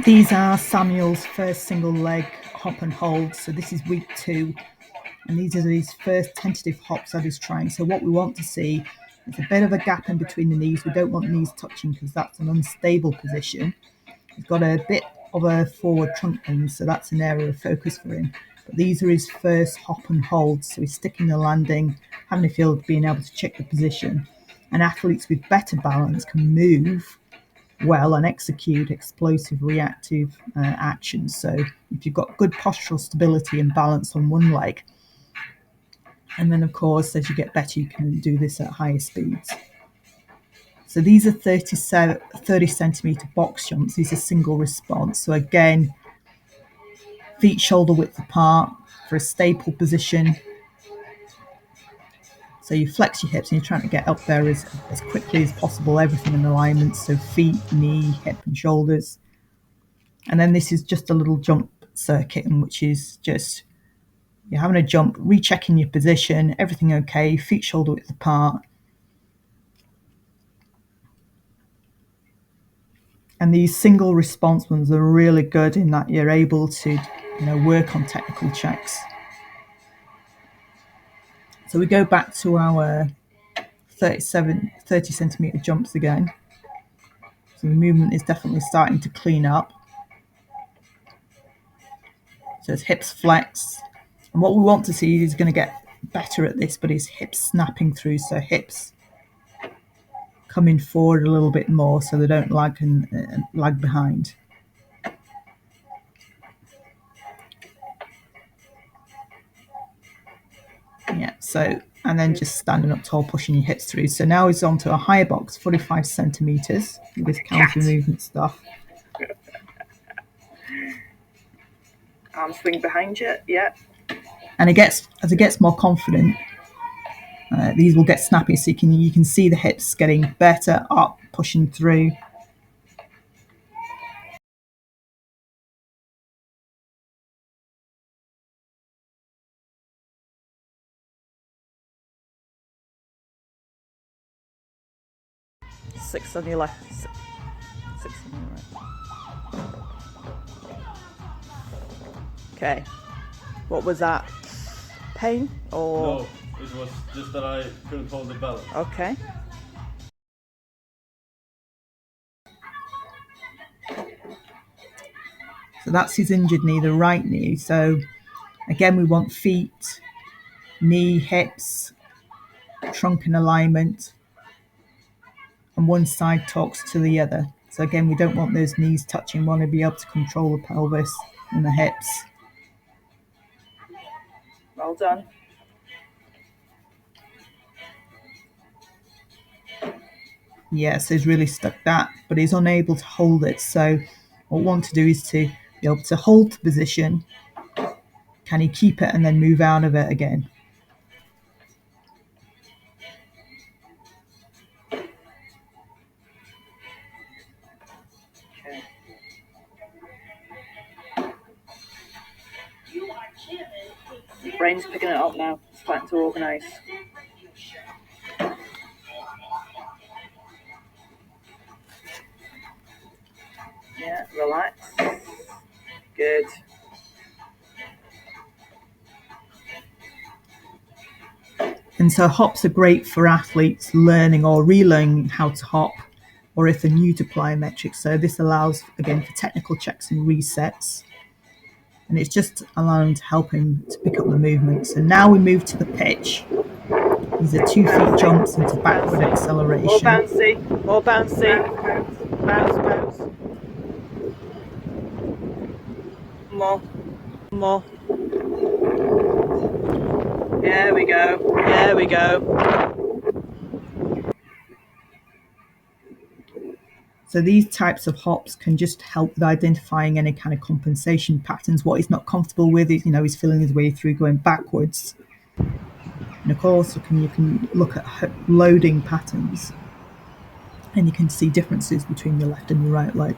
These are Samuel's first single leg hop and hold. So this is week 2. And these are his first tentative hops that he's trying. So what we want to see is a bit of a gap in between the knees. We don't want the knees touching because that's an unstable position. He's got a bit of a forward trunk lean, so that's an area of focus for him. But these are his first hop and holds. So he's sticking the landing, having a feel of being able to check the position. And athletes with better balance can move well and execute explosive reactive actions. So if you've got good postural stability and balance on one leg, and then of course as you get better you can do this at higher speeds. So these are 30 centimeter box jumps. These are single response. So again, feet shoulder width apart for a staple position. So you flex your hips and you're trying to get up there as quickly as possible, everything in alignment. So feet, knee, hip and shoulders. And then this is just a little jump circuit, in which is just you're having a jump, rechecking your position, everything okay, feet shoulder width apart. And these single response ones are really good in that you're able to, work on technical checks. So we go back to our 30 centimeter jumps again. So the movement is definitely starting to clean up. So his hips flex. And what we want to see is going to get better at this, but his hips snapping through. So hips coming forward a little bit more so they don't lag behind. Yeah, so, and then just standing up tall, pushing your hips through. So now he's on to a higher box, 45 centimeters with counter movement stuff. Arm swing behind you, yeah. And as it gets more confident, these will get snappy. So you can see the hips getting better, up, pushing through. Six on your left, six on your right. Okay. What was that? Pain or? No, it was just that I couldn't hold the balance. Okay. So that's his injured knee, the right knee. So again, we want feet, knee, hips, trunk in alignment, and one side talks to the other. So again, we don't want those knees touching. We want to be able to control the pelvis and the hips. Well done. Yes, he's really stuck that, but he's unable to hold it. So what we want to do is to be able to hold the position. Can he keep it and then move out of it again? Brain's picking it up now. It's starting to organise. Yeah, relax. Good. And so hops are great for athletes learning or relearning how to hop, or if they're new to plyometrics. So this allows, again, for technical checks and resets. And it's just allowing to help him to pick up the movements. And now we move to the pitch. These are 2 feet jumps into backward acceleration. More bouncy, more bouncy. Bounce. More. There we go. So these types of hops can just help with identifying any kind of compensation patterns. What he's not comfortable with is, he's feeling his way through going backwards. And of course, you can look at loading patterns, and you can see differences between your left and your right leg.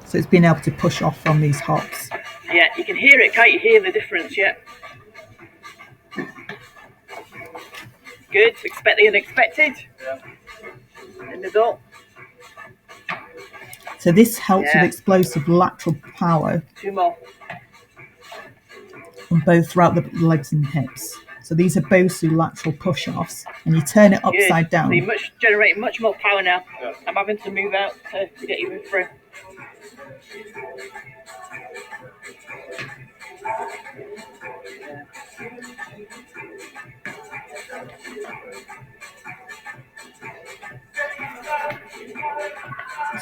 So it's being able to push off from these hops. Yeah, you can hear it, can't you hear the difference? Yeah. Good, expect the unexpected. Yeah. In the middle. So this helps with explosive lateral power on both throughout the legs and hips. So these are Bosu lateral push-offs, and you turn it upside down. So you're generating much more power now. Yeah. I'm having to move out to get you through.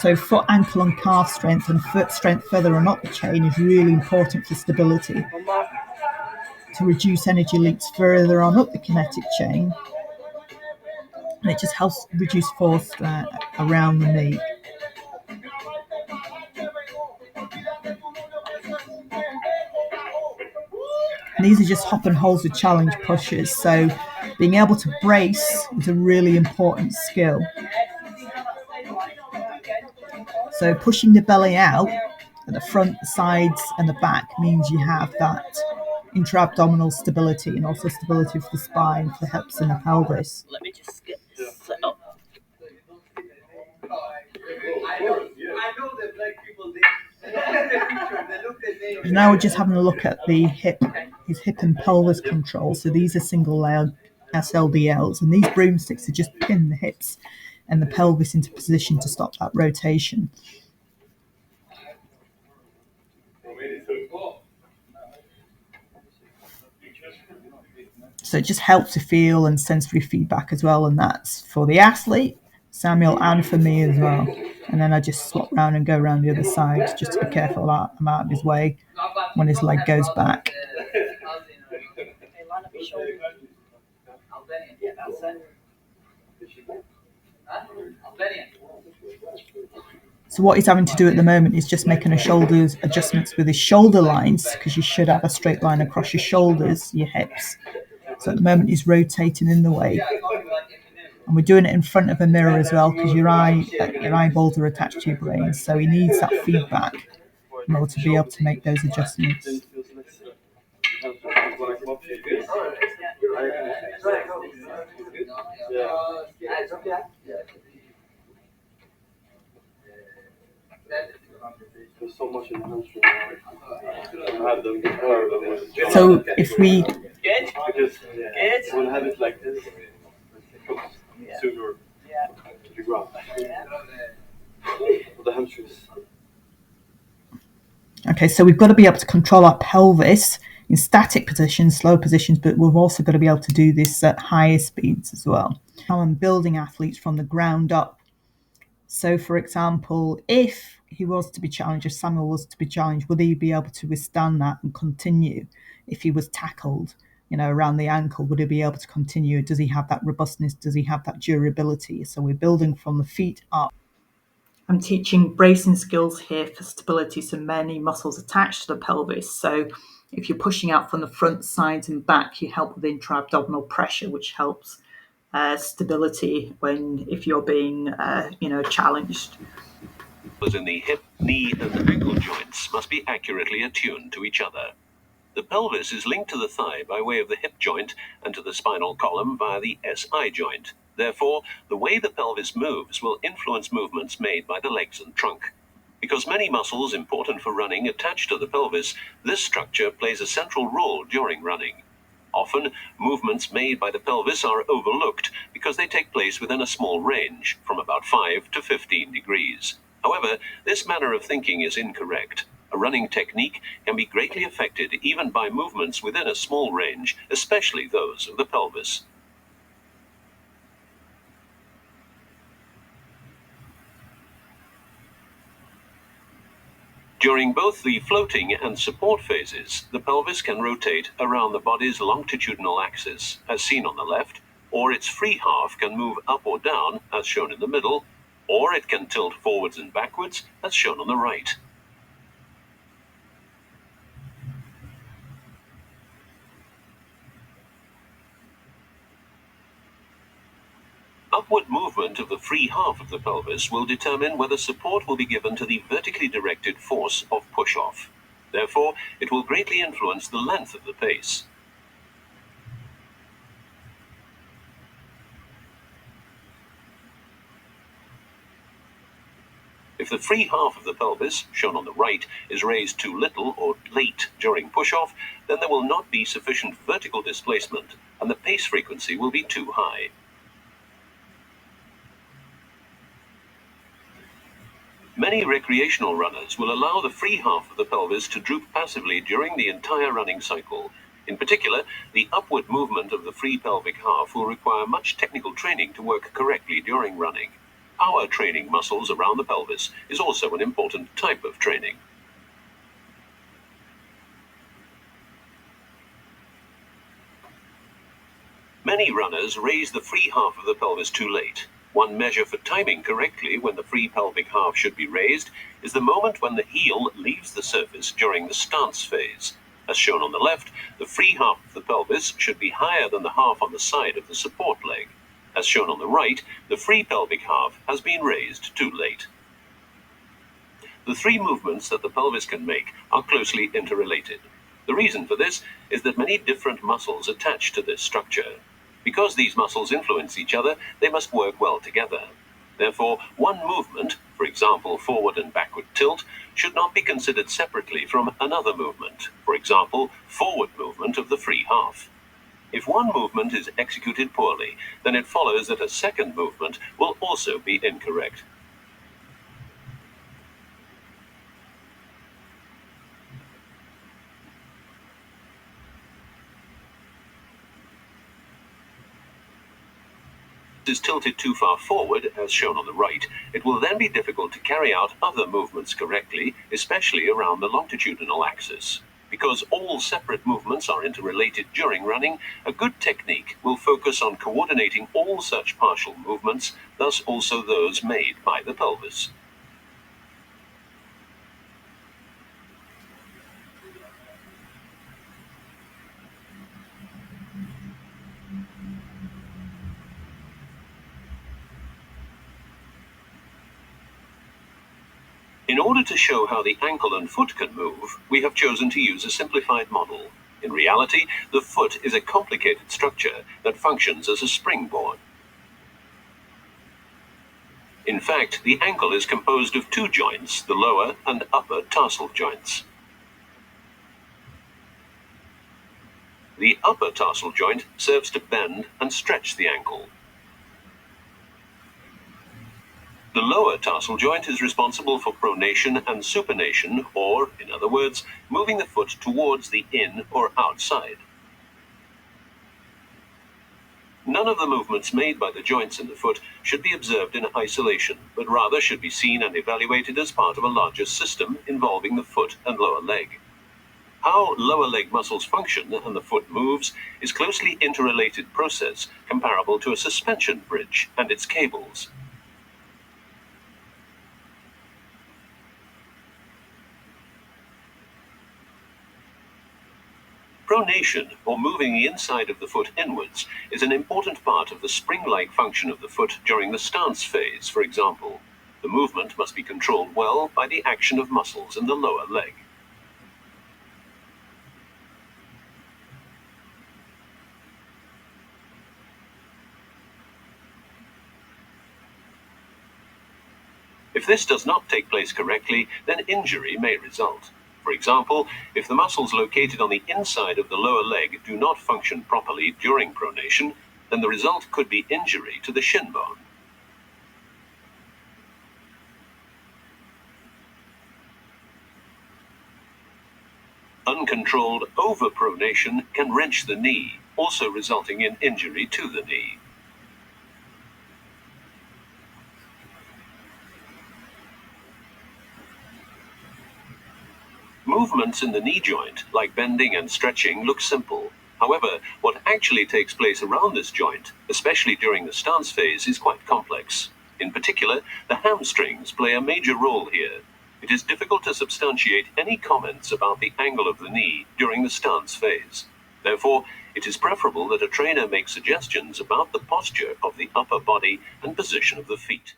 So foot, ankle and calf strength and foot strength further on up the chain is really important for stability. To reduce energy leaks further on up the kinetic chain, and it just helps reduce force around the knee. And these are just hop and holds with challenge pushes, so being able to brace is a really important skill. So pushing the belly out at the front, the sides and the back means you have that intra-abdominal stability and also stability for the spine, for the hips and the pelvis. Let me just get this set up. Now we're just having a look at the his hip and pelvis control. So these are single layer SLDLs, and these broomsticks are just pin the hips and the pelvis into position to stop that rotation. So it just helps to feel and sensory feedback as well, and that's for the athlete, Samuel, and for me as well. And then I just swap round and go around the other side just to be careful that I'm out of his way when his leg goes back. So what he's having to do at the moment is just making a shoulders adjustments with his shoulder lines, because you should have a straight line across your shoulders, your hips. So at the moment he's rotating in the way. And we're doing it in front of a mirror as well, because your eyeballs are attached to your brain. So he needs that feedback in order to be able to make those adjustments. There's so much in the hamstring. I have them before. So if we Because when I have it like this, it comes sooner to the ground. The hamstrings. Okay, so we've got to be able to control our pelvis in static positions, slow positions, but we've also got to be able to do this at higher speeds as well. I'm building athletes from the ground up. So, for example, if he was to be challenged, if Samuel was to be challenged, would he be able to withstand that and continue? If he was tackled, around the ankle, would he be able to continue? Does he have that robustness? Does he have that durability? So we're building from the feet up. I'm teaching bracing skills here for stability, so many muscles attached to the pelvis. So if you're pushing out from the front, sides and back, you help with intra-abdominal pressure, which helps stability if you're being challenged. In the hip, knee and ankle joints must be accurately attuned to each other. The pelvis is linked to the thigh by way of the hip joint and to the spinal column via the SI joint. Therefore, the way the pelvis moves will influence movements made by the legs and trunk. Because many muscles important for running attach to the pelvis, this structure plays a central role during running. Often, movements made by the pelvis are overlooked because they take place within a small range, from about 5 to 15 degrees. However, this manner of thinking is incorrect. A running technique can be greatly affected even by movements within a small range, especially those of the pelvis. During both the floating and support phases, the pelvis can rotate around the body's longitudinal axis, as seen on the left, or its free half can move up or down, as shown in the middle, or it can tilt forwards and backwards, as shown on the right. Upward movement of the free half of the pelvis will determine whether support will be given to the vertically directed force of push-off. Therefore, it will greatly influence the length of the pace. If If the free half of the pelvis, shown on the right, is raised too little or late during push-off, then there will not be sufficient vertical displacement and the pace frequency will be too high. Many recreational runners will allow the free half of the pelvis to droop passively during the entire running cycle. In particular, the upward movement of the free pelvic half will require much technical training to work correctly during running. Power training muscles around the pelvis is also an important type of training. Many runners raise the free half of the pelvis too late. One measure for timing correctly when the free pelvic half should be raised is the moment when the heel leaves the surface during the stance phase. As shown on the left, the free half of the pelvis should be higher than the half on the side of the support leg. As shown on the right, the free pelvic half has been raised too late. The three movements that the pelvis can make are closely interrelated. The reason for this is that many different muscles attach to this structure. Because these muscles influence each other, they must work well together. Therefore, one movement, for example forward and backward tilt, should not be considered separately from another movement, for example forward movement of the free half. If one movement is executed poorly, then it follows that a second movement will also be incorrect. Is tilted too far forward, as shown on the right, it will then be difficult to carry out other movements correctly, especially around the longitudinal axis. Because all separate movements are interrelated during running, a good technique will focus on coordinating all such partial movements, thus also those made by the pelvis. In order to show how the ankle and foot can move, we have chosen to use a simplified model. In reality, the foot is a complicated structure that functions as a springboard. In fact, the ankle is composed of two joints, the lower and upper tarsal joints. The upper tarsal joint serves to bend and stretch the ankle. The lower tarsal joint is responsible for pronation and supination, or, in other words, moving the foot towards the in or outside. None of the movements made by the joints in the foot should be observed in isolation, but rather should be seen and evaluated as part of a larger system involving the foot and lower leg. How lower leg muscles function and the foot moves is a closely interrelated process comparable to a suspension bridge and its cables. Pronation, or moving the inside of the foot inwards, is an important part of the spring-like function of the foot during the stance phase, for example. The movement must be controlled well by the action of muscles in the lower leg. If this does not take place correctly, then injury may result. For example, if the muscles located on the inside of the lower leg do not function properly during pronation, then the result could be injury to the shin bone. Uncontrolled overpronation can wrench the knee, also resulting in injury to the knee. Movements in the knee joint, like bending and stretching, look simple. However, what actually takes place around this joint, especially during the stance phase, is quite complex. In particular, the hamstrings play a major role here. It is difficult to substantiate any comments about the angle of the knee during the stance phase. Therefore, it is preferable that a trainer make suggestions about the posture of the upper body and position of the feet.